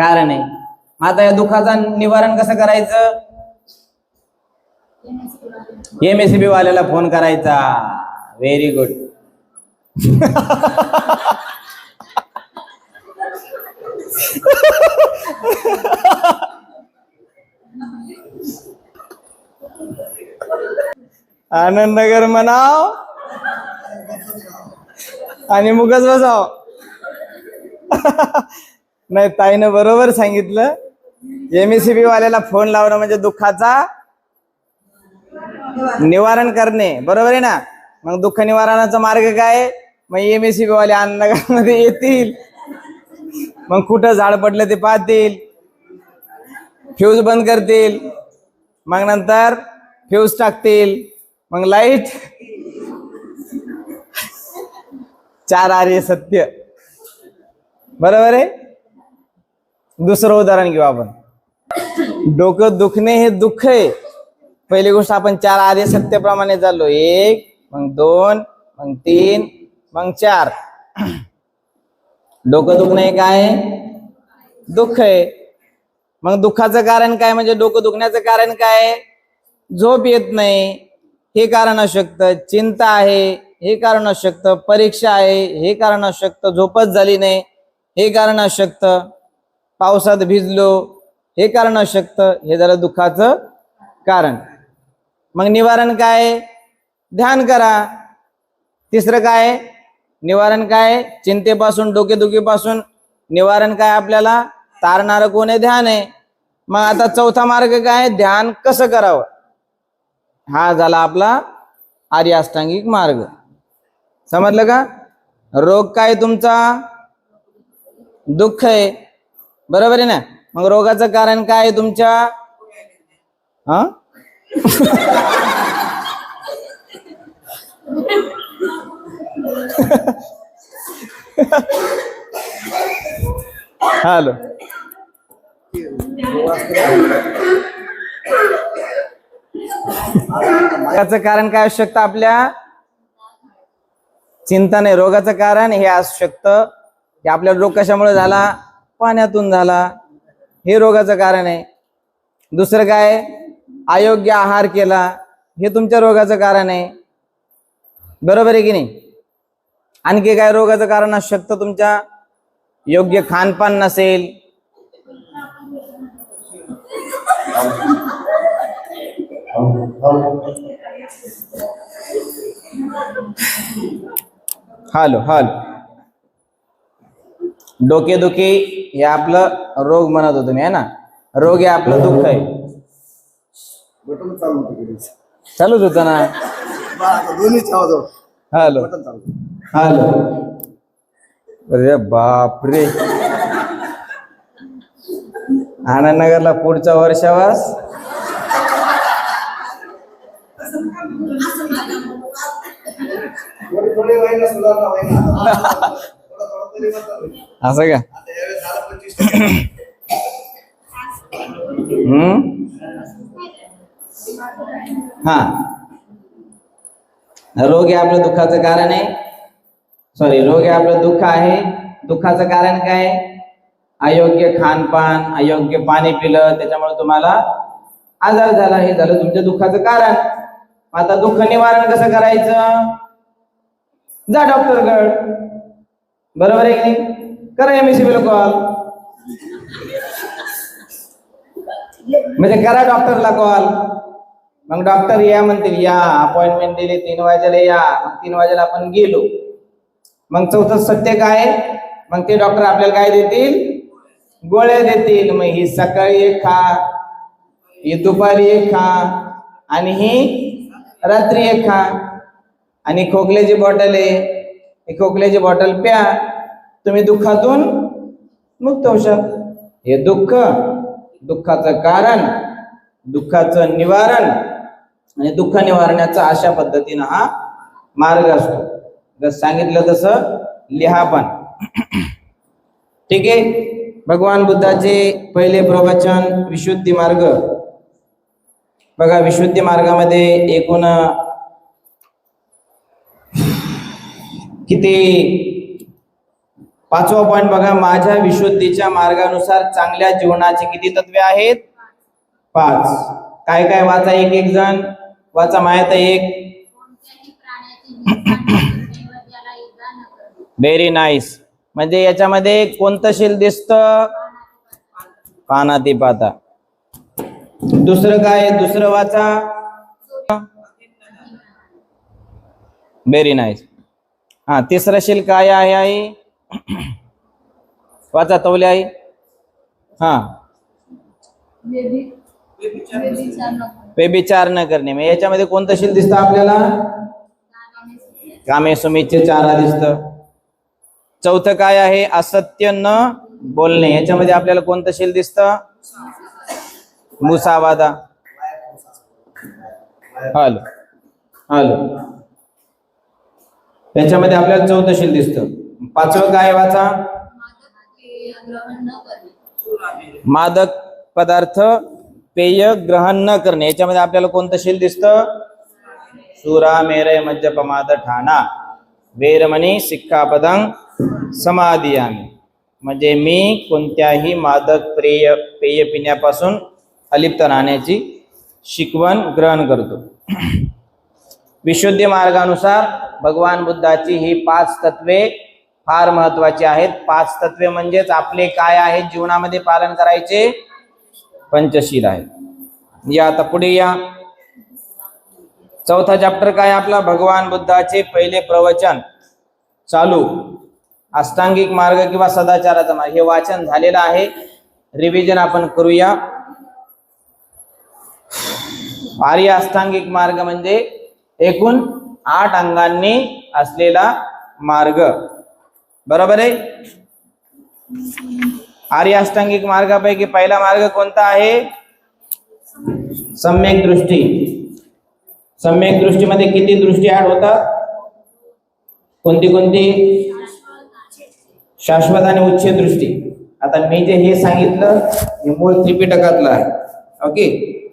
कारण आहे. आता या दुःखाचं निवारण कसं करायचं? MSCB वाल्याला फोन करायचा. Very good. आनंदनगर म्हणाव आणि मुगच बसाव. नाही, ताईनं बरोबर सांगितलं. MSCB वाल्याला फोन लावणं म्हणजे दुःखाचा निवारण करणे, बरोबर आहे ना? मग दुःख निवारणाचा मार्ग काय? मग MSCB वाले आनंदनगरमध्ये येतील, मग कुठं झाड पडलं ते पाहतील, फ्यूज बंद करतील, मग नंतर फ्यूज टाकतील, मग लाईट. 4 आर्य सत्य, बरोबर आहे. दुसरं उदाहरण घेऊ आपण. डोकं दुखणे हे दुःख आहे. पहिली गोष्ट आपण 4 आर्य सत्याप्रमाणे चाललो. 1, मग 2, मग 3, मग 4. डोकं दुखणे हे काय? दुःख आहे. मग दुःखाचं कारण काय? म्हणजे डोकं दुखण्याचं कारण काय? झोप येत नाही हे कारण असू शकतं, चिंता आहे हे कारण असू शकतं, परीक्षा आहे हे कारण असू शकतं, झोपच झाली नाही हे कारण असू शकतं, पावसात भिजलो हे कारण असू शकतं. हे झालं दुःखाचं कारण. मग निवारण काय? ध्यान करा. तिसरं काय निवारण? काय? चिंतेपासून, डोकेदुखीपासून निवारण काय? आपल्याला तारणारं कोण आहे? ध्यान आहे. मग आता चौथा मार्ग काय? ध्यान कसं करावं? हा झाला आपला आर्य अष्टांगिक मार्ग. समजलं का? रोग काय तुमचा? दुःख आहे, बरोबर आहे ना? मग रोगाचं कारण काय आहे तुमच्या? हा हॅलो. रोगाचं कारण काय असू शकतं? आपल्या चिंता नाही. रोगाचं कारण हे असू शकतं की आपल्याला रोग कशामुळे झाला? पाण्यातून झाला. हे रोगाचं कारण आहे. दुसरं काय? अयोग्य आहार केला, हे तुमच्या रोगाचं कारण आहे, बरोबर आहे की नाही? आणखी काय रोगाचं कारण असू शकतं तुमच्या? योग्य खानपान नसेल, हॅलो हॅलो. डोकेदुखी हे आपलं रोग म्हणत होतो मी, आहे ना? रोग हे आपलं दुःख आहे. चालूच होतं ना. Hello hello. अरे बापरे, आनंदनगरला पुढचा वर्षावास. असं का? हा, रोग हे आपलं दुःखाचं कारण आहे. सॉरी, रोग हे आपलं दुःख आहे. दुःखाचं कारण काय? अयोग्य खानपान, अयोग्य पाणी पिलं, त्याच्यामुळे तुम्हाला आजार झाला. हे झालं तुमच्या दुःखाचं कारण. आता दुःख निवारण कसं करायचं? जा डॉक्टरकडे, बरोबर आहे की नाही? करा MSCB ला कॉल, म्हणजे करा डॉक्टरला कॉल. मग डॉक्टर या म्हणतील, या अपॉइंटमेंट दिली 3 वाजेला या. मग 3 वाजेला आपण गेलो. मग चौथं सत्य काय? मग ते डॉक्टर आपल्याला काय देतील? गोळ्या देतील. मग ही सकाळी एक खा, ही दुपारी एक खा, आणि ही रात्री एक खा. आणि खोकल्याची बॉटल आहे, ही खोकल्याची बॉटल प्या, तुम्ही दुःखातून मुक्त होशाल. हे दुःख, दुःखाचं कारण, दुःखाचं निवारण आणि दुःख निवारण्याचा अशा पद्धतीनं हा मार्ग असतो. जर सांगितलं तसं लिहा पण. ठीक आहे. भगवान बुद्धाचे पहिले प्रवचन विशुद्धी मार्ग. बघा, विशुद्धी मार्गामध्ये एकूण किती पाचवा पॉइंट बघा, माझ्या विशुद्धीच्या मार्गानुसार चांगल्या जीवनाची किती तत्वे आहेत? 5. काय काय वाचा, एक एक जण वाचा, माहित एक. Very nice. म्हणजे याच्यामध्ये कोणतं शील दिसतं? पानाती पाता. दुसरं काय? दुसरं वाचा. Very nice. हा, तिसरं शील काय आहे आई? वाचा तवले आई. हा, व्यभिचार न करणे. मग याच्यामध्ये कोणतं शील दिसतं आपल्याला? कामे सुमिच्छ चारा दिसतं. चौथं काय आहे? असत्य न बोलणे. याच्यामध्ये आपल्याला कोणतं शील दिसतं? मुसावादा. हॅलो हॅलो, त्याच्यामध्ये आपल्याला चौथं शील दिसतं. पाचवं काय वाचा? मादक पदार्थ पेय ग्रहण न करणे. याच्यामध्ये आपल्याला कोणतं शील दिसतं? सुरा मेरय मज्जपमाद ठाणा वेरमणी सिक्खापदं समादियामी. म्हणजे मी कोणत्याही मादक पेय पिण्यापासून अलिप्त राहण्याची शिकवण ग्रहण करतो. विशुद्धी मार्गानुसार भगवान बुद्धाची ही 5 तत्वे फार महत्वाची आहेत. 5 तत्वे म्हणजेच आपले काय आहे जीवनामध्ये पालन करायचे? पंचशील आहे. या आता पुढे या. चौथा चॅप्टर काय आपला? भगवान बुद्धाचे पहिले प्रवचन चालू. अष्टांगिक मार्ग किंवा सदाचाराचा मार्ग हे वाचन झालेलं आहे. रिव्हिजन आपण करूया. आर्य अष्टांगिक मार्ग म्हणजे एकूण 8 अंगांनी असलेला मार्ग. बरोबर आहे? आर्य अष्टांगिक मार्गापैकी पहिला मार्ग कोणता आहे? सम्यक दृष्टी. सम्यक दृष्टीमध्ये किती दृष्टी ऍड होतात? कोणती कोणती? शाश्वत आणि उच्छेद दृष्टी. आता मी जे हे सांगितलं हे मूळ त्रिपिटकातलं आहे. ओके,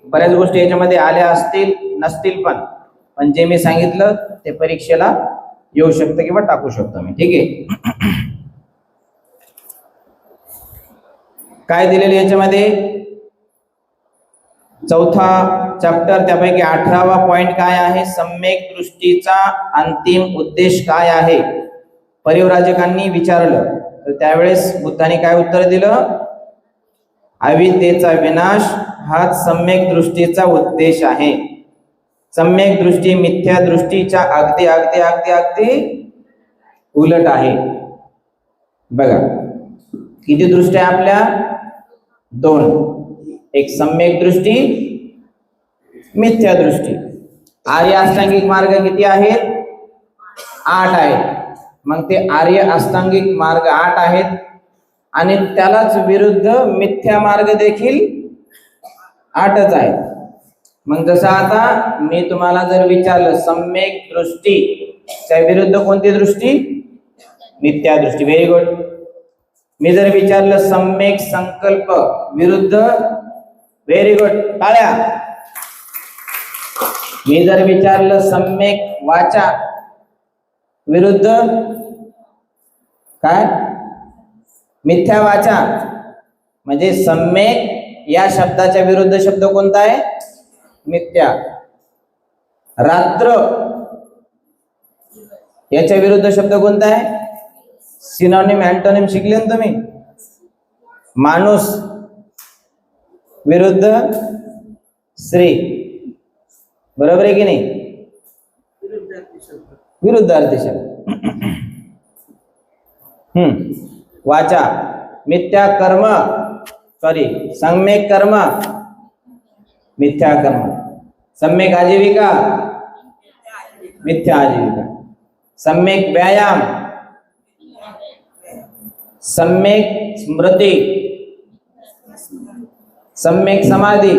बऱ्याच गोष्टी याच्यामध्ये आल्या असतील नसतील, पण जे मी सांगितलं ते परीक्षेला येऊ शकतं किंवा टाकू शकतो मी. ठीक आहे. काय दिलेलं याच्यामध्ये? चौथा चॅप्टर, त्यापैकी 18वा पॉइंट काय आहे? सम्यक दृष्टीचा अंतिम उद्देश काय आहे? परिव्राजकांनी विचारलं तर त्यावेळेस बुद्धाने काय उत्तर दिलं? अविद्येचा विनाश हाच सम्यक दृष्टीचा उद्देश आहे. सम्यक दृष्टी मिथ्या दृष्टीच्या अगदी अगदी अगदी अगदी उलट आहे. बघा किती दृष्टी आपल्या? 2. एक सम्यक दृष्टी, मिथ्या दृष्टी. आर्य अष्टांगिक मार्ग किती आहेत? 8 आहेत. मग ते आर्य अष्टांगिक मार्ग 8 आहेत आणि त्यालाच विरुद्ध मिथ्या मार्ग देखील 8च आहेत. मग जसं आता मी तुम्हाला जर विचारलं सम्यक दृष्टीच्या विरुद्ध कोणती दृष्टी? मिथ्या दृष्टी. Very good. मी जर विचारलं सम्यक संकल्प विरुद्ध, व्हेरी गुड, टाळ्या. मी जर विचारलं सम्यक वाचा विरुद्ध काय? मिथ्या वाचा. म्हणजे सम्यक या शब्दाच्या विरुद्ध शब्द कोणता आहे? मिथ्या. रात्र याच्या विरुद्ध शब्द कोणता आहे? सिनोनिम अँटोनिम शिकले ना तुम्ही? माणूस विरुद्ध स्त्री. बरोबर आहे की नाही? विरुद्धार्थी शब्द. वाचा मिथ्या कर्म, सॉरी सम्यक कर्म मिथ्या कर्म. सम्यक आजीविका मिथ्या आजीविका. सम्यक व्यायाम, सम्यक स्मृती, सम्यक समाधी.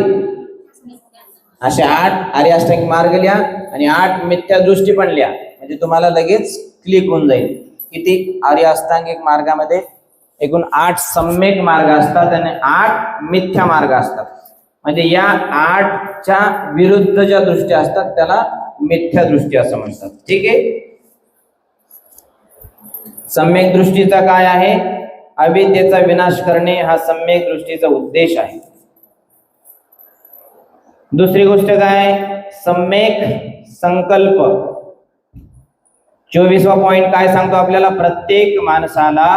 असे 8 आर्य अष्टांगिक मार्ग लिहा आणि 8 मिथ्या दृष्टी पण लिहा. म्हणजे तुम्हाला लगेच क्लिक होऊन जाईल. किती? आर्य अष्टांगिक मार्गामध्ये एकूण 8 सम्यक मार्ग असतात आणि 8 मिथ्या मार्ग असतात. म्हणजे या 8च्या विरुद्ध ज्या दृष्टी असतात त्याला मिथ्या दृष्टी असं म्हणतात. ठीक आहे. सम्यक दृष्टीचा काय आहे? अविद्येचा विनाश करणे हा सम्यक दृष्टीचा उद्देश आहे. दुसरी गोष्ट काय? सम्यक संकल्प. 24वा पॉइंट काय सांगतो आपल्याला? प्रत्येक माणसाला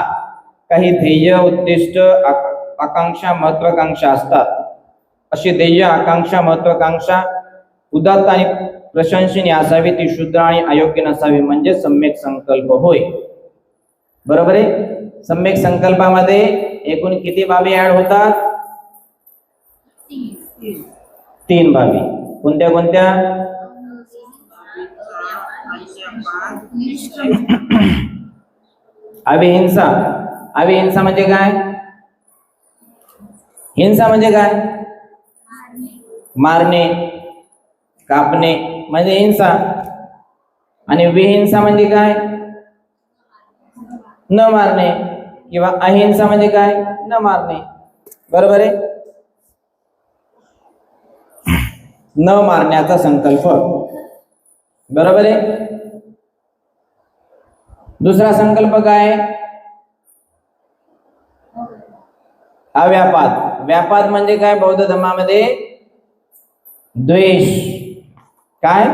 काही ध्येय, उद्दिष्ट, आकांक्षा, महत्वाकांक्षा असतात. अशी ध्येय, आकांक्षा, महत्वाकांक्षा उदात्त आणि प्रशंसनीय असावी, ती शुद्ध आणि अयोग्य नसावी, म्हणजे सम्यक संकल्प होय. बरोबर आहे. सम्यक संकल्पामध्ये एकूण किती बाबी ऍड होतात? 3 बाबी. कोणत्या कोणत्या? अविहिंसा. अविहिंसा म्हणजे काय? हिंसा म्हणजे काय? मारणे, कापणे म्हणजे हिंसा. आणि विहिंसा म्हणजे काय? न मारणे. किंवा अहिंसा म्हणजे काय? न मारणे. बरोबर आहे. न मारण्याचा संकल्प. बरोबर आहे. दुसरा संकल्प काय? अव्यापाद. व्यापाद म्हणजे काय? बौद्ध धर्मामध्ये द्वेष. काय?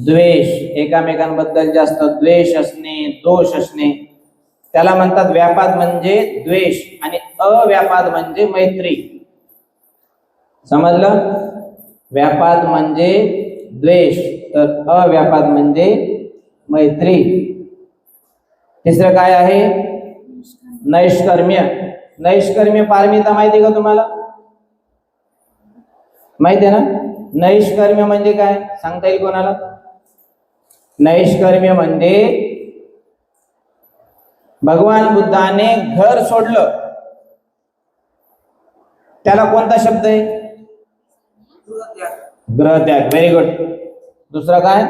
द्वेष. एकामेकांबद्दल जास्त द्वेष असणे, दोष असणे, त्याला म्हणतात व्यापाद म्हणजे द्वेष. आणि अव्यापाद म्हणजे मैत्री. समजलं? व्यापाद म्हणजे द्वेष, तर अव्यापाद म्हणजे मैत्री. तिसरं काय आहे? नैष्कर्म्य. नैष्कर्म्य पारमिता माहिती का तुम्हाला? माहिती आहे ना? नैष्कर्म्य म्हणजे काय सांगता येईल कोणाला? नैष्कर्म्य म्हणजे भगवान बुद्धाने घर सोडलं, त्याला कोणता शब्द आहे? गृहत्याग. Very good. दुसरा काय?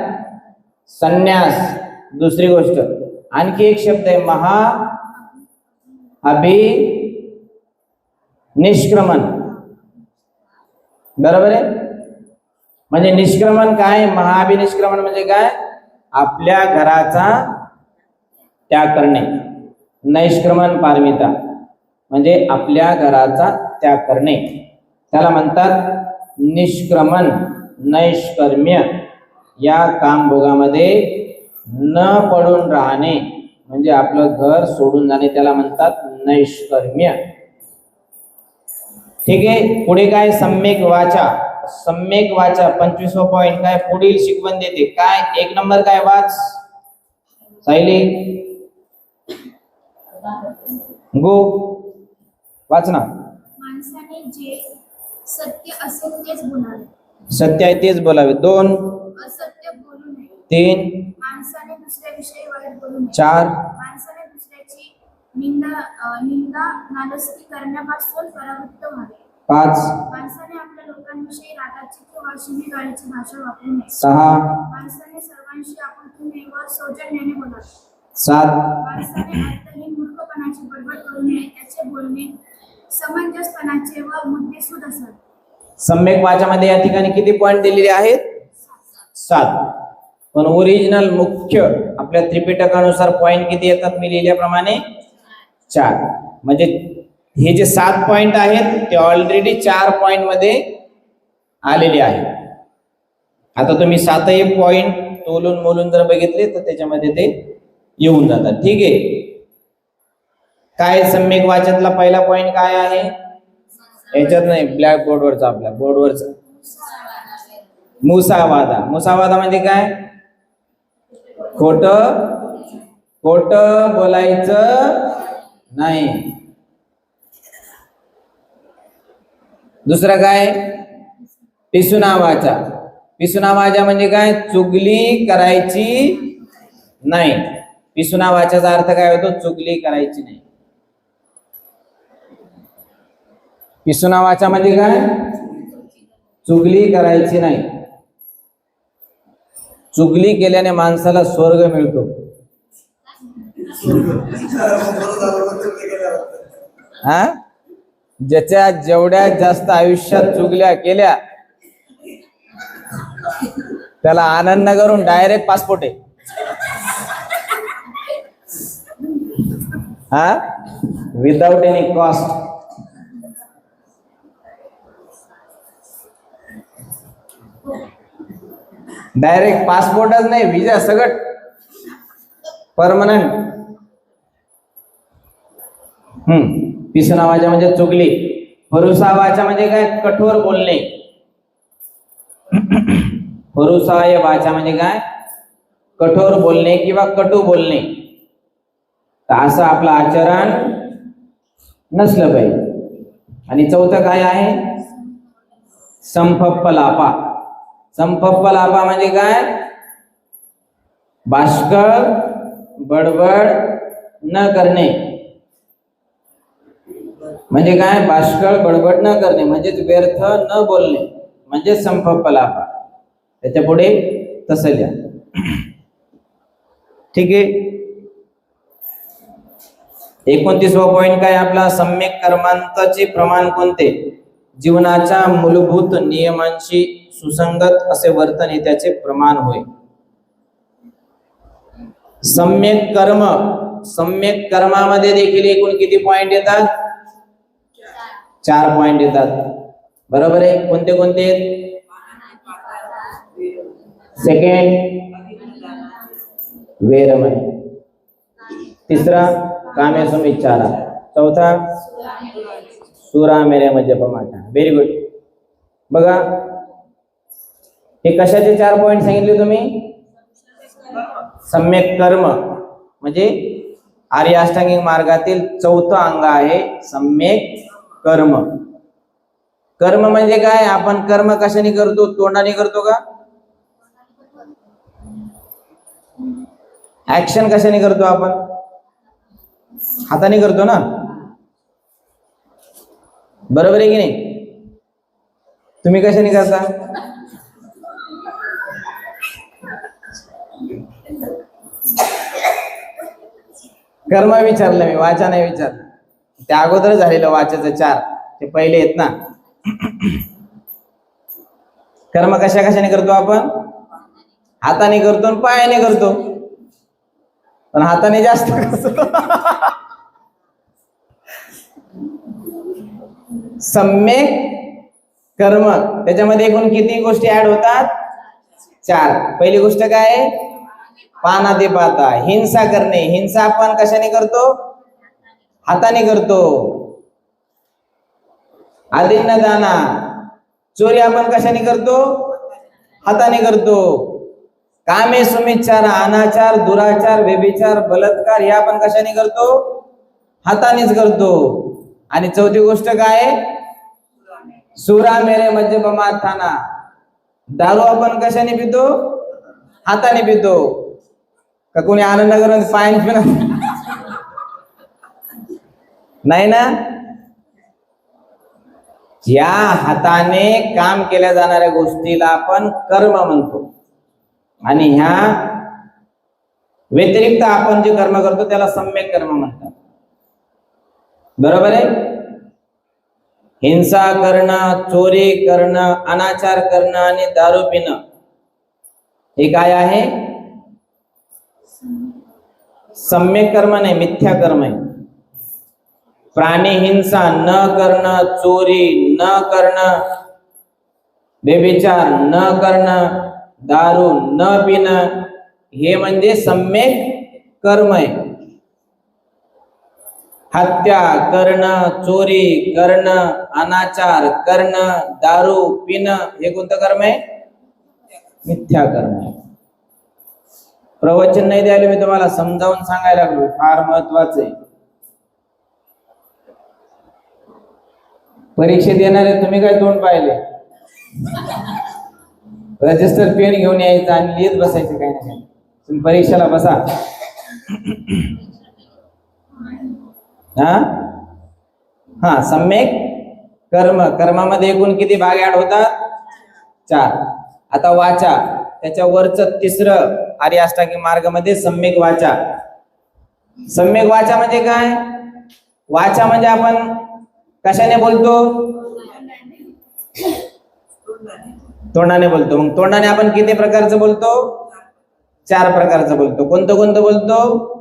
संन्यास. दुसरी गोष्ट. आणखी एक शब्द आहे महा निष्क्रमण. बरोबर आहे. म्हणजे निष्क्रमण काय? महाअभिनिष्क्रमण म्हणजे काय? आपल्या घराचा त्याग करणे. नैष्क्रमण पारमिता म्हणजे आपल्या घराचा त्याग करणे, त्याला म्हणतात निष्क्रमण. नैष्कर्म्य या कामभोगामध्ये न पडून राहणे म्हणजे आपलं घर सोडून जाणे, त्याला म्हणतात नैष्कर्म्य. ठीक आहे. पुढे काय? सम्यक वाचा. सम्यक वाचा 25वा पॉइंट काय? पुढील शिकवण देते. काय? 1 नंबर काय? वाच सायली. गो वाच ना. माणसाने जे सत्य असेल तेच बोलावे. सत्य आहे तेच बोलावे. 2. असत्य बोलू नये. 3. माणसाने दुसऱ्याविषयी वाईट बोलू नये. 4. माणसाने दुसऱ्याची निंदा नालस्ती करण्यापासून परावृत्त व्हावे. 5. माणसाने आपल्या लोकांविषयी रागाची किंवा शिवीगाळीची भाषा वापरू नये. 6. माणसाने सर्वांशी आपुलकीने व सौजन्याने बोलावे. 7. माणसाने अर्थहीन मूर्खपणाची बडबड करू नये. त्याचे बोलणे समंजसपणाचे व मुद्देसूद असावे. सम्यक वाचामध्ये या ठिकाणी किती पॉइंट दिलेले आहेत? 7. पण ओरिजिनल मुख्य आपल्या त्रिपिटकानुसार पॉइंट किती येतात? मी लिहिल्याप्रमाणे 4. म्हणजे हे जे 7 पॉइंट आहेत ते ऑलरेडी 4 पॉइंट मध्ये आलेले आहेत. आता तुम्ही 7ही पॉइंट तोलून मोलून जर बघितले तर त्याच्यामध्ये ते येऊन जातात. ठीक आहे. काय सम्यक वाचनातला पहिला पॉइंट काय आहे? याच्यात नाही, ब्लॅक बोर्डवरचा, आपल्या बोर्डवरचा. मुसावादा. मुसावादा म्हणजे काय? खोट बोलायचं नाही. दुसरं काय? पिसुना वाचा. पिसुना वाचा म्हणजे काय? चुगली करायची नाही. पिसुना वाचाचा अर्थ काय होतो? चुगली करायची नाही. पिसुना वाचा म्हणजे काय? चुगली करायची नाही. चुगली केल्याने माणसाला स्वर्ग मिळतो. हा? ज्याच्या जेवढ्या जास्त आयुष्यात चुगल्या केल्या त्याला आनंद करून डायरेक्ट पासपोर्ट आहे. हा, विदाउट एनी कॉस्ट. डायरेक्ट पासपोर्टच नाही, विजा सगळं परमनंट. पिसना वाचा म्हणजे चुगली. भरोसा वाचा म्हणजे काय, कठोर बोलणे. भरोसाय वाचा म्हणजे काय, कठोर बोलणे किंवा कटू बोलणे. तर असं आपलं आचरण नसलं पाहिजे. आणि चौथं काय आहे, संपप्पलापा. संपप्पलापा म्हणजे काय, बाष्कळ बडबड न करणे. म्हणजे काय, बाष्कळ बडबड न करणे म्हणजेच व्यर्थ न बोलणे म्हणजे संपप्पलापा. त्याच्या पुढे तसं लिहा. ठीक आहे. 29वा पॉइंट काय आपला, सम्यक कर्मांताचे प्रमाण कोणते. जीवनाच्या मूलभूत नियमांशी सुसंगत असे वर्तन हे त्याचे प्रमाण होय. सम्यक कर्म, सम्यक कर्मामध्ये देखील एकूण किती पॉइंट येतात, 4 पॉइंट येतात. बरोबर आहे. कोणते कोणते आहेत, सेकंड वेरमय, तिसरा कामेसुमिच्छारा, चौथा सुरा मेरे मज्जपमाटा. Very good. बघा हे कशाचे 4 पॉइंट सांगितले तुम्ही, सम्यक कर्म म्हणजे आर्य अष्टांगिक मार्गातील 4थं अंग आहे सम्यक कर्म. कर्म म्हणजे काय, आपण कर्म कशाने करतो, तोंडाने करतो का, ऍक्शन कशाने करतो आपण, हाताने करतो ना. बरोबर आहे की नाही. तुम्ही कशाने करता, कर्म विचारलं मी, वाचा नाही विचारलं. त्या अगोदर झालेलं वाचाचं 4 ते पहिले आहेत ना. कर्म कशा कशाने करतो आपण, हाताने करतो आणि पायाने करतो, पण हाताने जास्त करतो. सम्यक कर्म त्याच्यामध्ये एकूण किती गोष्टी ऍड होतात, 4. पहिली गोष्ट काय आहे, पानातिपाता, हिंसा करणे. हिंसा आपण कशाने करतो, हाताने करतो. आदिन्नदाना, चोरी आपण कशाने करतो, हाताने करतो. कामे सुमिच्छारा, अनाचार, दुराचार, व्यभिचार, बलात्कार हे आपण कशाने करतो, हातानेच करतो. आणि चौथी गोष्ट काय, सुरा मेरे मज्जपमार्थाना, दारू आपण कशाने पितो, हाताने पितो. का कोणी आनंदनगर पायाने पिणार नाही ना. या हाताने काम केल्या जाणाऱ्या गोष्टीला आपण कर्म म्हणतो. आणि ह्या व्यतिरिक्त आपण जे कर्म करतो त्याला सम्यक कर्म म्हणतात. बरोबर आहे. हिंसा करणं, चोरी करणं, अनाचार करणं आणि दारू पिणं हे काय आहे, सम्यक कर्म नाही, मिथ्या कर्म आहे. प्राणी हिंसा न करणं, चोरी न करणं, व्यभिचार न करणं, दारू न पिणं हे म्हणजे सम्यक कर्म आहे. हत्या करणं, चोरी करणं, अनाचार करणं, दारू पिणं हे कोणतं कर्म आहे, मिथ्या कर्म आहे. प्रवचन नाही द्यायला मी तुम्हाला समजावून सांगायला लागलो, फार महत्वाचं आहे. परीक्षेत येणारे तुम्ही काय तोंड पाहिले, रजिस्टर पेन घेऊन यायचं आणि लिहित बसायचं काही नाही. तुम्ही परीक्षेला बसा. हा सम्यक कर्म, कर्मामध्ये एकूण किती भाग ऍड होतात, 4. आता वाचा, त्याच्या वरचं 3रं आर्य अष्टांगिक मार्ग मध्ये सम्यक वाचा. सम्यक वाचा म्हणजे काय, वाचा म्हणजे आपण कशाने बोलतो, तोंडाने बोलतो. मग तोंडाने आपण किती प्रकारचं बोलतो, 4 प्रकारचं बोलतो. कोणतं कोणतं बोलतो,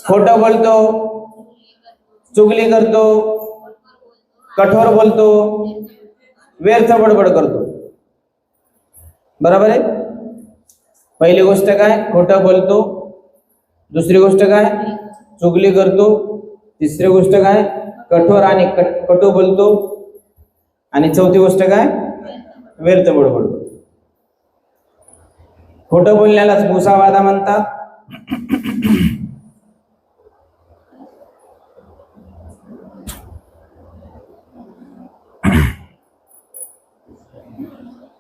खोटं बोलतो, चुगली करतो, कठोर बोलतो, व्यर्थ बडबड करतो. बरोबर आहे. पहिली गोष्ट काय? खोटं बोलतो. दुसरी गोष्ट काय? चुगली करतो. तिसरी गोष्ट काय? कठोर आणि कटू बोलतो. आणि चौथी गोष्ट काय? व्यर्थ बडबड करतो. खोटं बोलण्यालाच मुसावादा म्हणतात.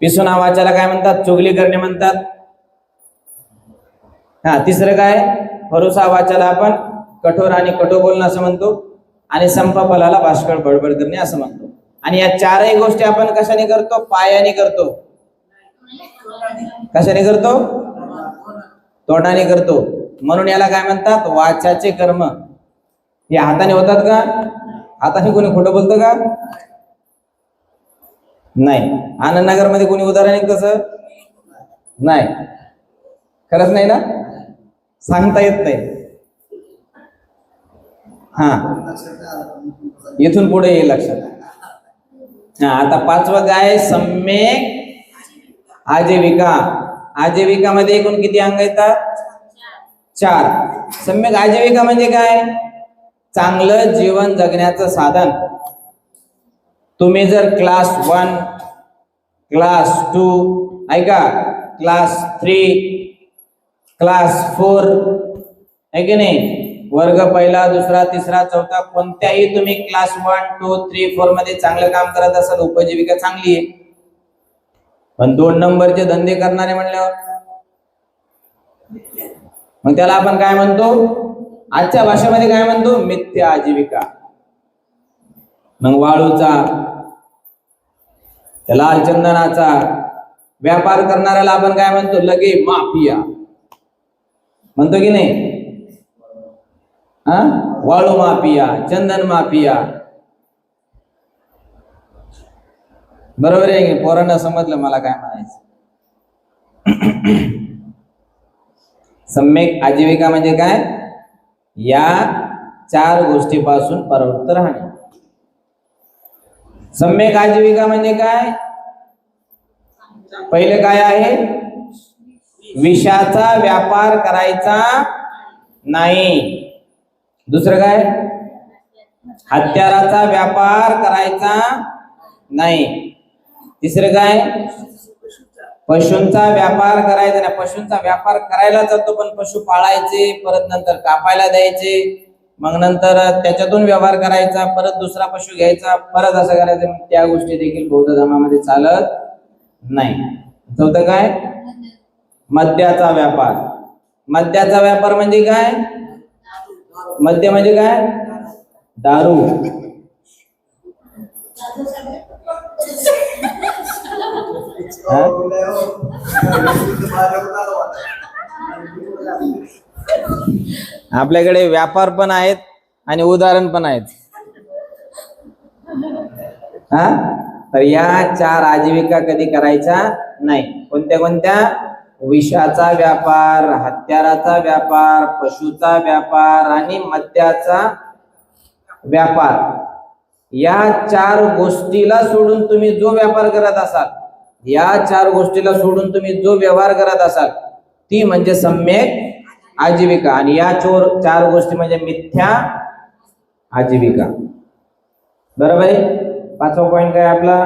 पिसुना वाचायला काय म्हणतात? चुगली करणे म्हणतात. तिसरं काय? भरोसा वाचायला आपण कठोर आणि कटू बोलणं असं म्हणतो. आणि संपफलाला भाष्कळ बडबड करणे असं म्हणतो. आणि या चारही गोष्टी आपण कशाने करतो? पायाने करतो. कशाने करतो? तोंडाने करतो. म्हणून याला काय म्हणतात? वाचाचे कर्म. हे हाताने होतात का? हाताने कोणी खोटं बोलतं का? नाही. आनंदनगर मध्ये कोणी उदाहरण आहे तसं? नाही. खरंच नाही ना? सांगता येत नाही. इथून पुढे येईल लक्षात. आता पाचवं काय? सम्यक आजीविका. आजीविका मध्ये एकूण किती अंग येतात? 4. सम्यक आजीविका म्हणजे काय? चांगलं जीवन जगण्याचं साधन. तुम्ही जर क्लास 1, क्लास 2, ऐका, क्लास 3, क्लास 4 आहे की नाही, वर्ग पहिला, दुसरा, तिसरा, चौथा, कोणत्याही तुम्ही क्लास 1, 2, 3, 4 मध्ये चांगलं काम करत असाल, उपजीविका चांगली आहे. पण 2 नंबरचे धंदे करणारे म्हणल्यावर मग त्याला आपण काय म्हणतो? आजच्या भाषेमध्ये काय म्हणतो? मिथ्या आजीविका. मग वाळूचा, लाल चंदनाचा व्यापार करणाऱ्याला आपण काय म्हणतो? लगे माफिया म्हणतो की नाही? वाळू माफिया, चंदन माफिया. बरोबर आहे की? पोरांना समजलं मला काय म्हणायचं. सम्यक आजीविका म्हणजे काय? या 4 गोष्टीपासून परावृत्त राहणे. सम्यक आजीविका म्हणजे काय? पहिले काय आहे? विषाचा व्यापार करायचा नाही. दुसरं काय? हत्याराचा व्यापार करायचा नाही. तिसरं काय? पशूंचा व्यापार करायचा नाही. पशूंचा व्यापार करायला जातो, पण पशु पाळायचे, परत नंतर कापायला द्यायचे, मग नंतर त्याच्यातून व्यवहार करायचा, परत दुसरा पशु घ्यायचा, परत असं करायचं. त्या गोष्टी देखील बौद्ध धर्मामध्ये चालत नाही. चौथं काय? मद्याचा व्यापार. मद्याचा व्यापार म्हणजे काय? मद्य म्हणजे काय? दारू. आपल्याकडे व्यापार पण आहेत आणि उदाहरण पण आहेत. तर या 4 आजीविका कधी करायच्या नाही. कोणत्या कोणत्या? विषाचा व्यापार, हत्याराचा व्यापार, पशुचा व्यापार आणि मद्याचा व्यापार. या 4 गोष्टीला सोडून तुम्ही जो व्यापार करत असाल, या 4 गोष्टीला सोडून तुम्ही जो व्यवहार करत असाल, ती म्हणजे सम्यक आजीविका. आणि या 4 गोष्टी म्हणजे मिथ्या आजीविका. बरोबर आहे. 5वा पॉइंट काय आपला?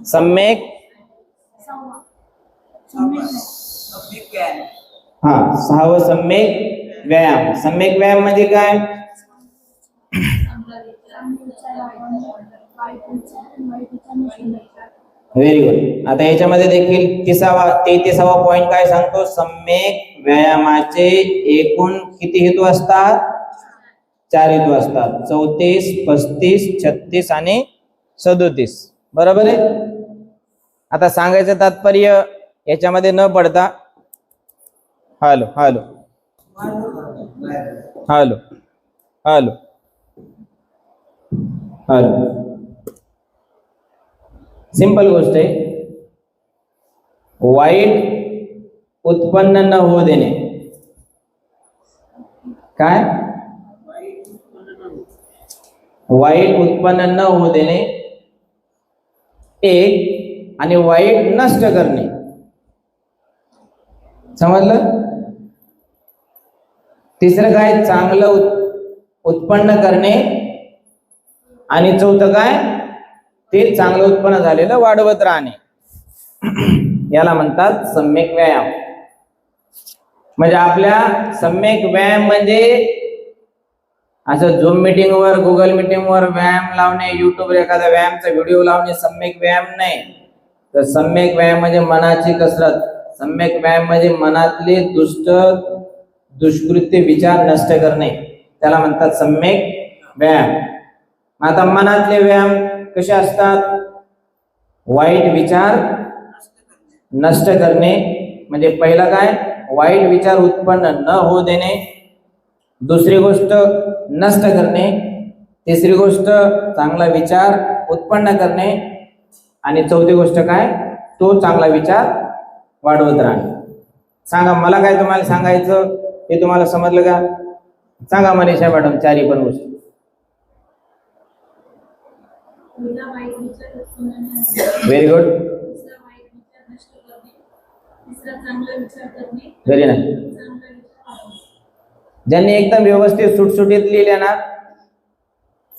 सम्यक 6वं सम्यक व्यायाम. सम्यक व्यायाम म्हणजे काय? Very good. आता याच्यामध्ये देखील 33वा पॉइंट काय सांगतो? सम्यक व्यायामाचे एकूण किती हेतू असतात? 4 हेतू असतात. 34, 35, 36 आणि 37. बरोबर आहे. आता सांगायचं तात्पर्य याच्यामध्ये न पडता, hello hello hello hello hello, simple गोष्ट आहे. वाईट उत्पन्न न होऊ देणे. काय? वाईट उत्पन्न न होऊ देणे एक, आणि वाईट नष्ट करणे. समजलं? तिसरं काय? चांगलं उत्पन्न करणे, आणि चौथं काय? ते चांगलं उत्पन्न झालेलं वाढवत राहणे. याला म्हणतात सम्यक व्यायाम. म्हणजे आपल्या सम्यक व्यायाम म्हणजे असं झूम मीटिंग वर, गुगल मीटिंग वर व्यायाम लावणे, युट्यूबवर एखादा व्यायामचा व्हिडिओ लावणे सम्यक व्यायाम नाही. तर सम्यक व्यायाम म्हणजे मनाची कसरत. सम्यक व्यायाम म्हणजे मनातले दुष्कृत्य विचार नष्ट करणे, त्याला म्हणतात सम्यक व्यायाम. आता मनातले व्यायाम कसे असतात? वाईट विचार नष्ट करणे, म्हणजे पहिला काय? वाईट विचार उत्पन्न न होऊ देणे. दुसरी गोष्ट नष्ट करणे. तिसरी गोष्ट चांगला विचार उत्पन्न करणे. आणि चौथी गोष्ट काय? तो चांगला विचार वाढवत राहणे. सांगा, मला काय तुम्हाला सांगायचं हे तुम्हाला समजलं का? सांगा मनीषा मॅडम, चारी पण गोष्टी. Very good. Very nice. ज्यांनी एकदम व्यवस्थित सुटसुटीत लिहिले ना,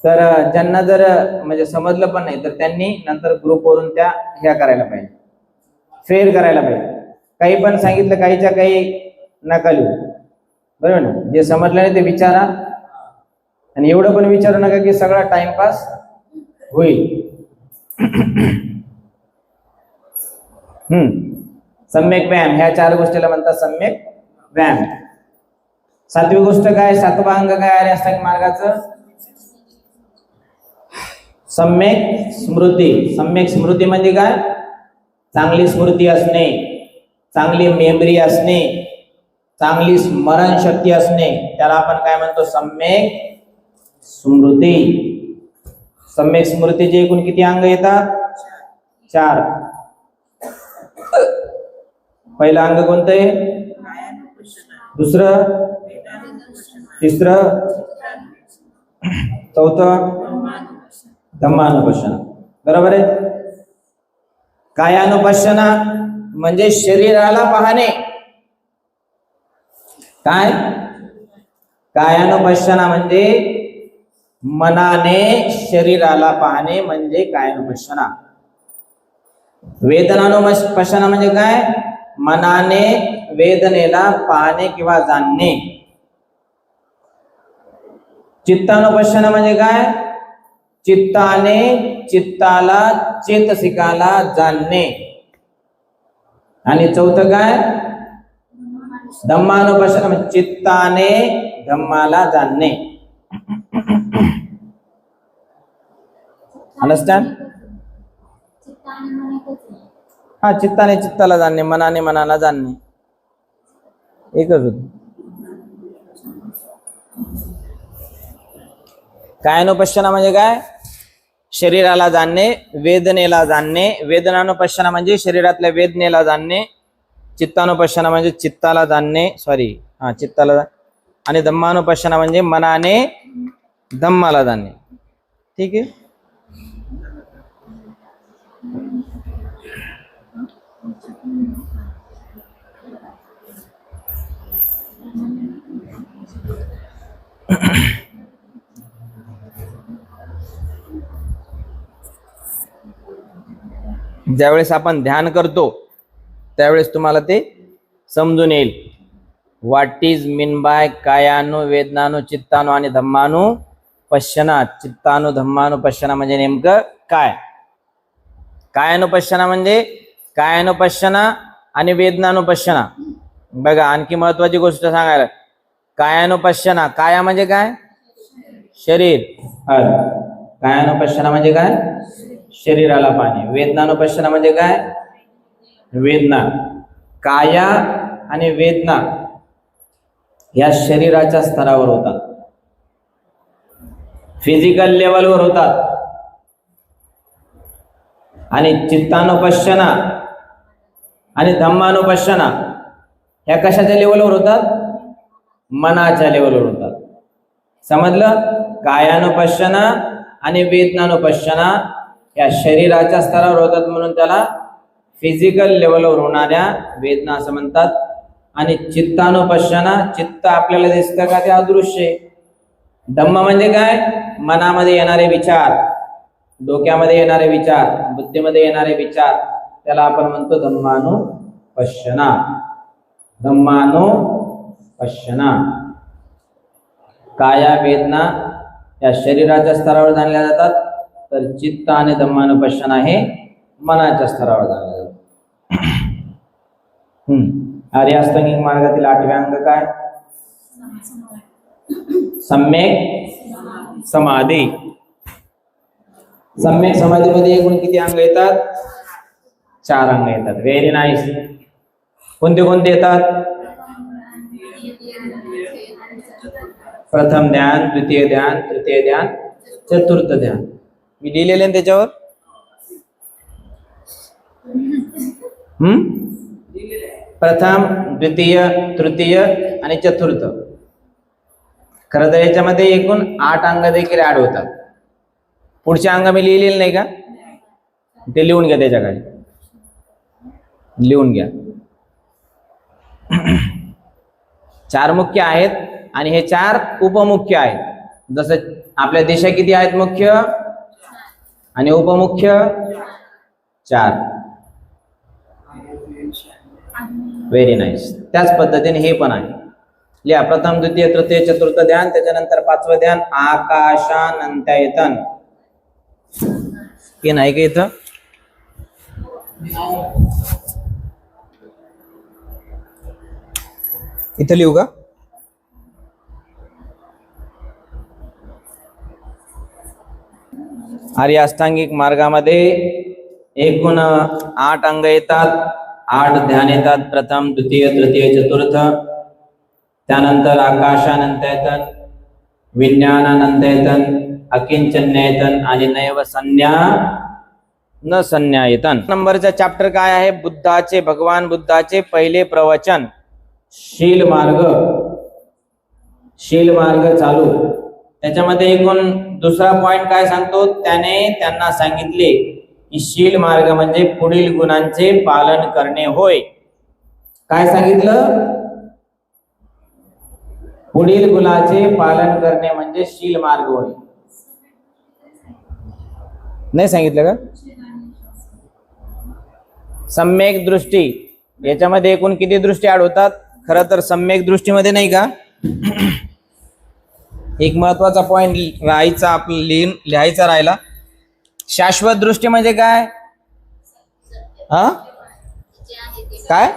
तर ज्यांना जर म्हणजे समजलं पण नाही तर त्यांनी नंतर ग्रुपवरून त्या ह्या करायला पाहिजे, फेर करायला पाहिजे. काही पण सांगितलं काहीच्या काही नका लिहू, बरोबर ना? जे समजलं नाही ते विचारा, आणि एवढं पण विचारू नका की सगळा टाइमपास होईल. सम्यक व्यायाम ह्या चार गोष्टीला म्हणतात सम्यक व्यायाम. सातवी गोष्ट काय? सातवा अंग काय आहे अष्टांग मार्गाचं? सम्यक स्मृती. सम्यक स्मृती म्हणजे काय? चांगली स्मृती असणे, चांगली मेमरी असणे, चांगली स्मरणशक्ती असणे, त्याला आपण काय म्हणतो? सम्यक स्मृती. सम्यक स्मृतीचे एकूण किती अंग येतात? 4. पहिलं अंग कोणतं आहे? दुसरं, तिसरं, चौथं धम्मानुपश्यना. बरोबर आहे? कायानुपश्यना म्हणजे शरीराला पाहणे. काय? कायानुपश्यना म्हणजे मनाने शरीराला पाहणे म्हणजे कायानुपश्यना. वेदनानुपश्यना म्हणजे काय? मनाने वेदनेला पाहणे किंवा जाणणे. चित्तानुपश्यना म्हणजे काय? चित्ताने चित्ताला, चेतसिकाला जाणणे. आणि चौथं काय? धम्मानुपश्यना म्हणजे चित्ताने धम्माला जाणणे. अंडरस्टँड? हा, चित्ताने चित्ताला जाणणे, मनाने मनाला जाणणे, एकच होत. कायानुपश्यना म्हणजे काय? शरीराला जाणणे, वेदनेला जाणणे. वेदनानुपश्यना म्हणजे शरीरातल्या वेदनेला जाणणे. चित्तानुपश्यना म्हणजे चित्ताला जाणणे, चित्ताला. आणि धम्मानुपश्यना म्हणजे मनाने धम्माला जाणणे. ठीक आहे? ज्यावेळेस आपण ध्यान करतो त्यावेळेस तुम्हाला ते समजून येईल. व्हॉट इज मीन बाय कायानु, वेदनानु, चित्तानु आणि धम्मानु पश्यना. चित्तानु धम्मानुपश्यना म्हणजे नेमकं काय? कायानुपश्यना म्हणजे कायानुपश्यना आणि वेदनानुपश्यना. बघा, आणखी महत्वाची गोष्ट सांगायला, कायानुपश्यना, काया म्हणजे काय? शरीर. कायानुपश्यना म्हणजे काय? शरीराला पाहणे. वेदनानुपश्यना म्हणजे काय? वेदना. काया आणि वेदना या शरीराच्या स्तरावर होतात, फिजिकल लेवलवर होतात. आणि चित्तानुपश्यना आणि धम्मानुपश्यना ह्या कशाच्या लेवलवर होतात? मनाच्या लेवलवर होतात. समजलं? कायानुपश्यना आणि वेदनानुपश्यना या शरीराच्या स्तरावर होतात म्हणून त्याला फिजिकल लेवलवर होणाऱ्या वेदना असं म्हणतात. आणि चित्तानुपश्यना, चित्त आपल्याला दिसतं का ते अदृश्य आहे. धम्म म्हणजे काय? मनामध्ये येणारे विचार, डोक्यामध्ये येणारे विचार, बुद्धीमध्ये येणारे विचार, त्याला आपण म्हणतो धम्मानुपश्यना. धम्मानुपश्यना. काया वेदना या शरीराच्या स्तरावर जाणल्या जातात, तर चित्त आणि धम्मानुपश्यना हे मनाच्या स्तरावर जाणले जातात. आर्य अष्टांगिक मार्गातील 8वे अंग काय? सम्यक समाधी. सम्यक समाधीमध्ये एकूण किती अंग येतात? 4 अंग येतात. Very nice. कोणते कोणते येतात? प्रथम ध्यान, द्वितीय ध्यान, तृतीय ध्यान, चतुर्थ ध्यान. मी लिहिलेले ना त्याच्यावर? प्रथम, द्वितीय, तृतीय आणि चतुर्थ. खरं तर याच्यामध्ये एकूण 8 अंग देखील ऍड होतात. पुढचे अंग मी लिहिलेले नाही का? ते लिहून घ्या, त्याच्या खाली लिहून घ्या. 4 मुख्य आहेत आणि हे 4 उपमुख्य आहेत. जसं आपल्या देशात किती आहेत मुख्य आणि उपमुख्य? 4. Very nice. त्याच पद्धतीने हे पण आहे. लिहा. प्रथम, द्वितीय, तृतीय, चतुर्थ ध्यान. त्याच्यानंतर 5वं ध्यान आकाशानंत्ययतन. हे नाही का इथं? इथं लिहू का? आर्य अष्टांगिक मार्गामध्ये एकूण 8 अंग येतात, 8 ध्यान येतात. प्रथम, द्वितीय, तृतीय, चतुर्थ. त्यानंतर आकाशानंत्ययतन, विज्ञानानंत्ययतन, अकिंचन्ययतन आणि नैव संज्ञा न संज्ञायतन. नंबरचा चॅप्टर काय आहे? बुद्धाचे, भगवान बुद्धाचे पहिले प्रवचन. शील मार्ग. शील मार्ग चालू. त्याच्यामध्ये एकूण दुसरा पॉइंट काय सांगतो? त्याने त्यांना सांगितले की शील मार्ग म्हणजे पुढील गुणांचे पालन करणे होय. काय सांगितलं? पुढील गुणाचे पालन करणे म्हणजे शील मार्ग होय. नाही सांगितलं का? सम्यक दृष्टी. याच्यामध्ये एकूण किती दृष्टी ऍड होतात? खरं तर सम्यक दृष्टीमध्ये नाही का, एक महत्वाचा पॉइंट राहायचा, आपलं लिहायचा राहिला. शाश्वत दृष्टी म्हणजे काय? हा काय?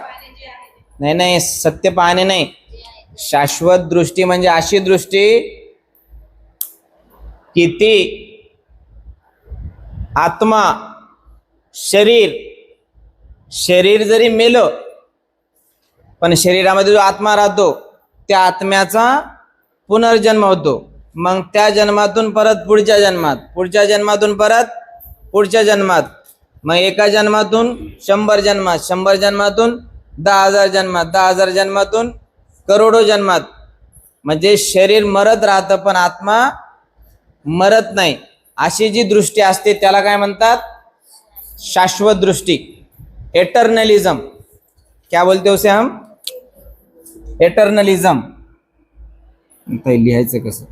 नाही, सत्य पाहणे नाही. शाश्वत दृष्टी म्हणजे अशी दृष्टी की ती आत्मा, शरीर जरी मेलं पण शरीरामध्ये जो आत्मा राहतो त्या आत्म्याचा पुनर्जन्म होतो. मग त्या जन्मातून परत पुढच्या जन्मात, पुढच्या जन्मातून परत पुढच्या जन्मात, मग एका जन्मातून 100 जन्मात, 100 जन्मातून 10,000 जन्मात, 10,000 जन्मातून करोडो जन्मात. म्हणजे शरीर मरत राहतं पण आत्मा मरत नाही. अशी जी दृष्टी असते त्याला काय म्हणतात? शाश्वत दृष्टी. एटर्नलिझम. क्या बोलते उसे हम? एटर्नलिझम. लिहायचं कसं?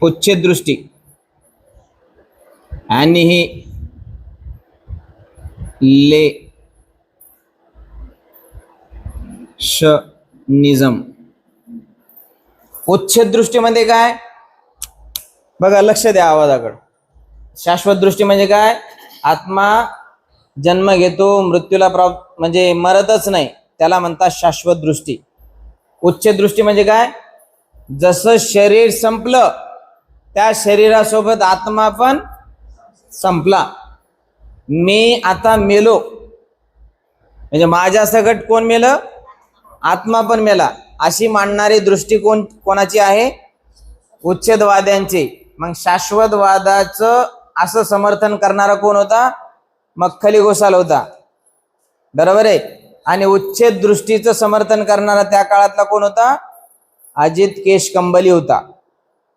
उच्छेद दृष्टी. आणि ही निझम. उच्छेद दृष्टीमध्ये काय? बघा, लक्ष द्या आवाजाकडे. शाश्वत दृष्टी म्हणजे काय? आत्मा जन्म घेतो, मृत्यूला म्हणजे मरतच नाही, त्याला म्हणतात शाश्वत दृष्टी. उच्छेद दृष्टी म्हणजे काय? जसं शरीर संपलं त्या शरीरासोबत आत्मा पण संपला. मी आता मेलो म्हणजे माझ्या सकट कोण मेलं? आत्मा पण मेला. अशी मांडणारी दृष्टी कोणाची आहे? उच्छेदवाद्यांची. मग शाश्वतवादाचं असं समर्थन करणारा कोण होता? मख्खली गोसाल होता. बरोबर आहे. आणि उच्छेद दृष्टीचं समर्थन करणारा त्या काळातला कोण होता? अजित केशकंबली होता.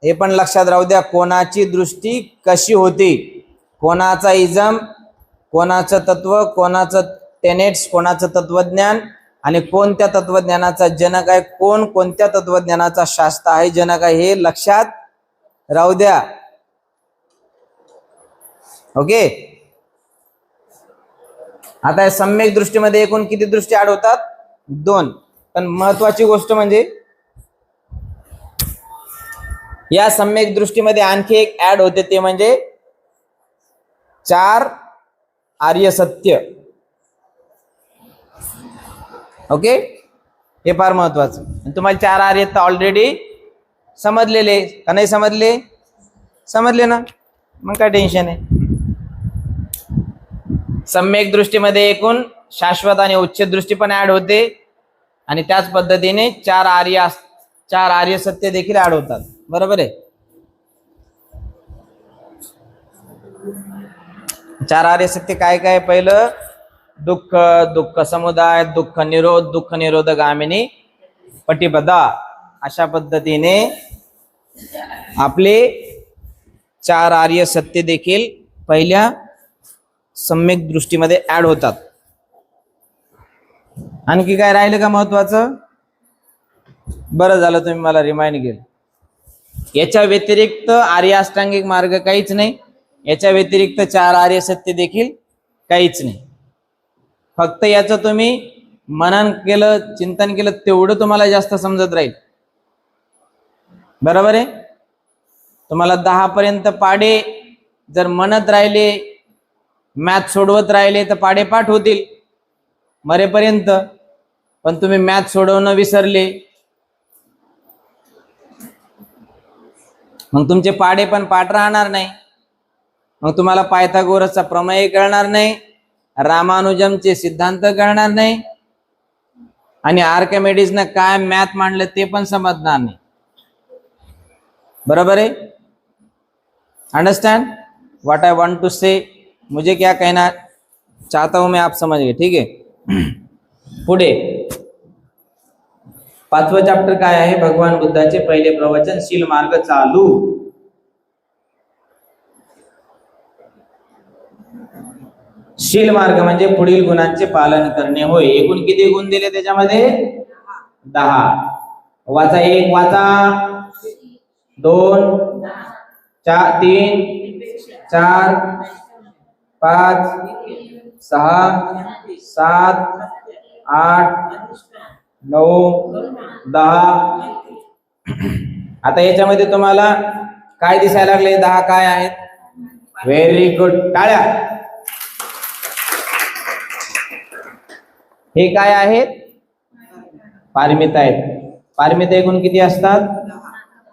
हे पण लक्षात राहू द्या. कोणाची दृष्टी कशी होती, कोणाचा इजम, कोणाचं तत्व, कोणाचं टेनेट्स, कोणाचं तत्वज्ञान आणि कोणत्या तत्वज्ञानाचा जनक आहे, कोण कोणत्या तत्वज्ञानाचा शास्त्र आहे, जनक आहे, हे लक्षात राहू द्या. ओके. आता या सम्यक दृष्टीमध्ये एकूण किती दृष्टी ऍड होतात? 2. पण महत्वाची गोष्ट म्हणजे या सम्यक दृष्टीमध्ये आणखी एक ऍड होते, ते म्हणजे 4 आर्य सत्य. ओके. हे फार महत्वाचं. तुम्हाला 4 आर्य तर ऑलरेडी समजलेले का नाही? समजले ना, मग काय टेन्शन आहे. सम्यक दृष्टीमध्ये एकूण शाश्वत आणि उच्छेद दृष्टी पण ऍड होते आणि त्याच पद्धतीने 4 आर्य सत्य देखील ऍड होतात. बरोबर आहे. 4 आर्य सत्य काय काय? पहिलं दुःख, दुःख समुदाय, दुःख निरोध, दुःख निरोध गामिनी पटिपदा. अशा पद्धतीने आपले 4 आर्य सत्य देखील पहिल्या सम्यक दृष्टीमध्ये ऍड होतात. आणखी काय राहिलं का महत्वाचं? बरं झालं तुम्ही मला रिमाइंड केलं. याच्या व्यतिरिक्त आर्य अष्टांगिक मार्ग काहीच नाही. याच्या व्यतिरिक्त 4 आर्य सत्य देखील काहीच नाही. फक्त याचं तुम्ही मनन केलं, चिंतन केलं, तेवढं तुम्हाला जास्त समजत राहील. बरोबर आहे. तुम्हाला 10 पर्यंत पाढे जर म्हणत राहिले, मॅथ सोडवत राहिले तर पाढे पाठ होतील मरेपर्यंत. पण तुम्ही मॅथ सोडवणं विसरले, मग तुमचे पाढे पण पाठ राहणार नाही. मग तुम्हाला पायथागोरसचा प्रमेय कळणार नाही, रामानुजमचे सिद्धांत कळणार नाही आणि आर्किमिडीजनं काय मॅथ मांडलं ते पण समजणार नाही. बरोबर है? Understand what I want to say? मुझे क्या कहना चाहता हूं मैं, आप समझ गए. ठीक है. पुढे 5वं चॅप्टर काय आहे? भगवान बुद्धाचे पहिले प्रवचन, शील मार्ग चालू. शील मार्ग म्हणजे पुढील गुणांचे पालन करणे होय. एकूण किती गुण दिले त्याच्यामध्ये? 10. वाचा. 1 वाचा, 2 4 3 4 5 6 7 8 9 10. आता याच्यामध्ये तुम्हाला काय दिसायला लागले? 10 काय आहेत? Very good. टाळ्या. हे काय आहेत? पारमिता आहेत. पारमिता एकूण किती असतात?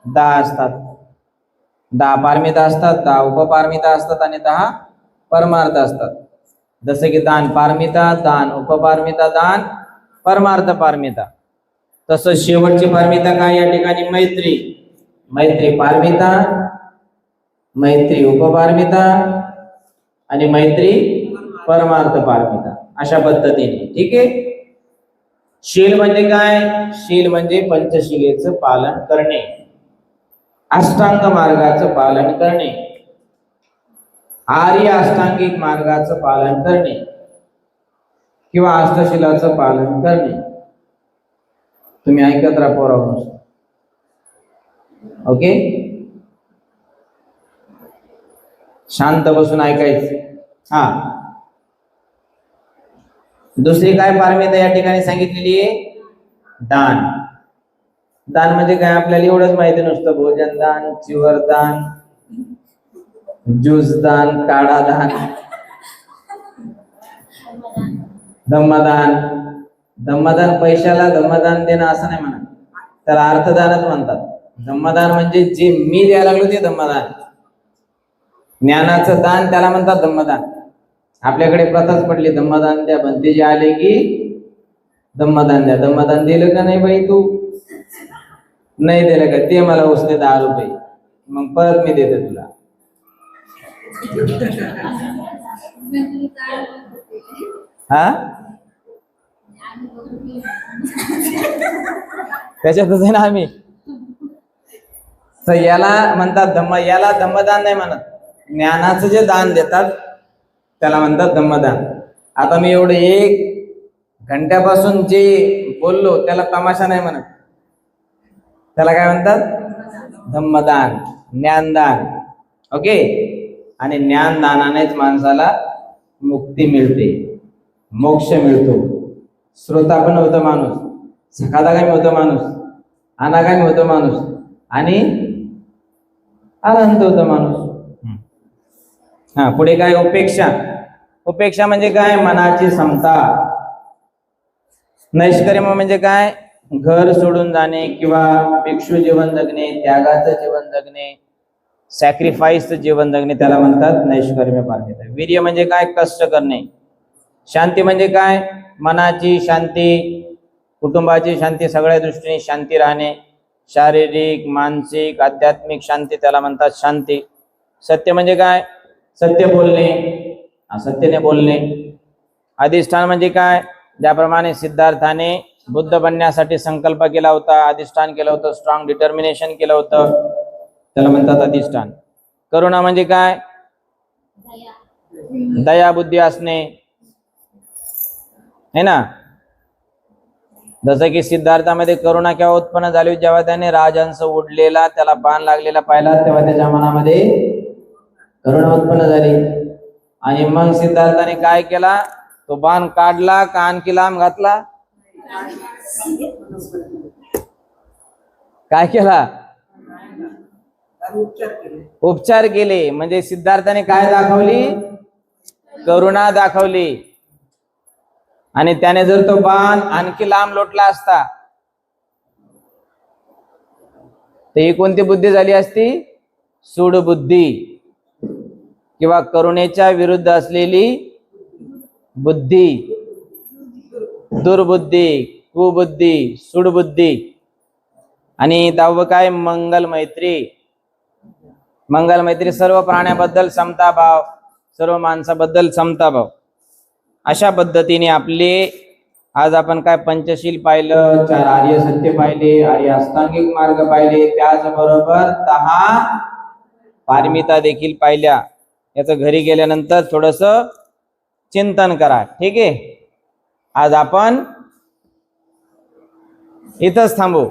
10 असतात. 10 पारमिता असतात, 10 उपपारमिता असतात आणि 10 परमार्थ असतात. जसे की दान पारमिता, दान उपपारमिता, दान परमार्थ पारमिता. तसं शेवटची पारमिता काय या ठिकाणी? मैत्री. मैत्री पारमिता, मैत्री उपपारमिता आणि मैत्री परमार्थ पारमिता. अशा पद्धतीने. ठीक आहे. शील म्हणजे काय? शील म्हणजे पंचशिलेचं पालन करणे, अष्टांग मार्गाचं पालन करणे, आर्य अष्टांगिक मार्गाचं पालन करणे किंवा अष्टशिलाचं पालन करणे. तुम्ही ऐकत राहा पोरांनो. ओके. शांत बसून ऐकायचं. हा. दुसरी काय पारमिता या ठिकाणी सांगितलेली आहे? दान. दान म्हणजे काय? आपल्याला एवढंच माहिती नसतं. भोजन दान, चिवर दान, ज्यूस दान, काढा दान, धम्मदान. धम्मदान पैशाला धम्मदान देणं असं नाही म्हणत, त्याला अर्थदानच म्हणतात. धम्मदान म्हणजे जे मी द्यायला लागलो ते धम्मदान. ज्ञानाचं दान त्याला म्हणतात धम्मदान. आपल्याकडे प्रथाच पडली, धम्मदान द्या. भंतेजी आले की धम्मदान द्या. धम्मदान दिलं का नाही बाई? तू नाही दिलं का? ते मला उसने 10 रुपये, मग परत मी देते तुला. हा. त्याच्यातच आहे ना आम्ही. तर याला म्हणतात याला धम्मदान नाही म्हणत. ज्ञानाचं जे दान देतात त्याला म्हणतात धम्मदान. आता मी एवढं 1 घंट्यापासून जे बोललो त्याला तमाशा नाही म्हणत. त्याला काय म्हणतात? धम्मदान, ज्ञानदान. ओके. आणि ज्ञानदानानेच माणसाला मुक्ती मिळते, मोक्ष मिळतो. श्रोता पण होतो माणूस, सखादागामी होतो माणूस, अनागामी होतो माणूस आणि अनंत होतो माणूस. हा, पुढे काय? उपेक्षा. उपेक्षा म्हणजे काय? मनाची समता. नैष्कर्म म्हणजे काय? घर सोडून जाणे किंवा भिक्षू जीवन जगणे, त्यागाचं जीवन जगणे, सॅक्रिफाईसचं जीवन जगणे, त्याला म्हणतात नैष्कर्म्य पारमिता. वीर्य म्हणजे काय? कष्ट करणे. शांती म्हणजे काय? मनाची शांती, कुटुंबाची शांती, सगळ्या दृष्टीने शांती राहणे. शारीरिक, मानसिक, आध्यात्मिक शांती, त्याला म्हणतात शांती. सत्य म्हणजे काय? सत्य बोलणे, असत्याने बोलणे. अधिष्ठान म्हणजे काय? ज्याप्रमाणे सिद्धार्थाने बुद्ध बनण्यासाठी संकल्प केला होता, अधिष्ठान केलं होतं, स्ट्रॉंग डिटर्मिनेशन केलं होतं, त्याला म्हणतात अधिष्ठान. करुणा म्हणजे काय? दया बुद्धी असणे, है ना. जसं की सिद्धार्थामध्ये करुणा केव्हा उत्पन्न झाली? जेव्हा त्याने राजहंस उडलेला, त्याला बाण लागलेला पाहिला, तेव्हा त्याच्या मनामध्ये करुणा उत्पन्न झाली. आणि मग सिद्धार्थाने काय केला? तो बाण काढला का आणखी लांब घातला? काय केला? उपचार केले. म्हणजे सिद्धार्थाने काय दाखवली? करुणा दाखवली. आणि त्याने जर तो बाण आणखी लांब लोटला असता तर ही कोणती बुद्धी झाली असती? सूड बुद्धी, किंवा करुणेच्या विरुद्ध असलेली बुद्धी, दुर्बुद्धी, कुबुद्धी, सूडबुद्धी. आणि 10वं काय? मंगल मैत्री. मंगल मैत्री, सर्व प्राण्याबद्दल समताभाव, सर्व माणसाबद्दल समताभाव. अशा पद्धतीने आपले आज आपण काय? पंचशील पाहिलं, 4 आर्य सत्य पाहिले, आर्य अष्टांगिक मार्ग पाहिले, त्याचबरोबर 10 पारमिता देखील पाहिल्या. याचं घरी गेल्यानंतर थोडस चिंतन करा. ठीक आहे. आज आपण इथंच थांबू.